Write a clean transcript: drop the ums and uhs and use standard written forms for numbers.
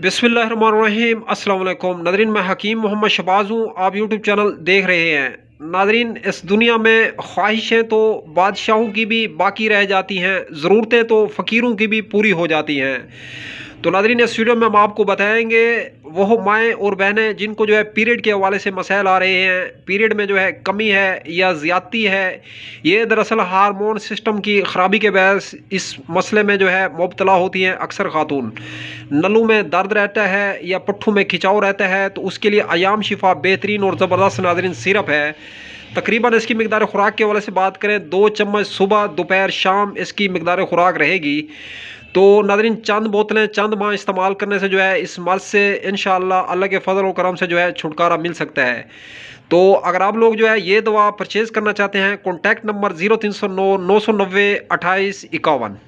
बिस्मिल्लाहिर्रहमानिर्रहीम अस्सलाम वालेकुम नादरीन, मैं हकीम मोहम्मद शबाज़ हूँ। आप यूट्यूब चैनल देख रहे हैं। नादरीन, इस दुनिया में ख्वाहिशें तो बादशाहों की भी बाकी रह जाती हैं, ज़रूरतें तो फ़कीरों की भी पूरी हो जाती हैं। तो नादरीन, इस वीडियो में हम आपको बताएंगे वो माएँ और बहनें जिनको जो है पीरियड के हवाले से मसाइल आ रहे हैं, पीरियड में जो है कमी है या ज़्यादती है। ये दरअसल हार्मोन सिस्टम की ख़राबी के बायस इस मसले में जो है मुब्तला होती हैं अक्सर खातून। नलों में दर्द रहता है या पट्ठों में खिंचाव रहता है, तो उसके लिए अयाम शिफा बेहतरीन और ज़बरदस्त नादरीन सिरप है। तकरीबन इसकी मिकदार खुराक के हवाले से बात करें, 2 चम्मच सुबह दोपहर शाम इसकी मिकदार खुराक रहेगी। तो नादरीन, चंद बोतलें चंद माह इस्तेमाल करने से जो है इस मर्ज़ से इंशाअल्लाह अल्लाह के फजल और करम से जो है छुटकारा मिल सकता है। तो अगर आप लोग जो है ये दवा परचेज़ करना चाहते हैं, कॉन्टैक्ट नंबर 0309 990 2851।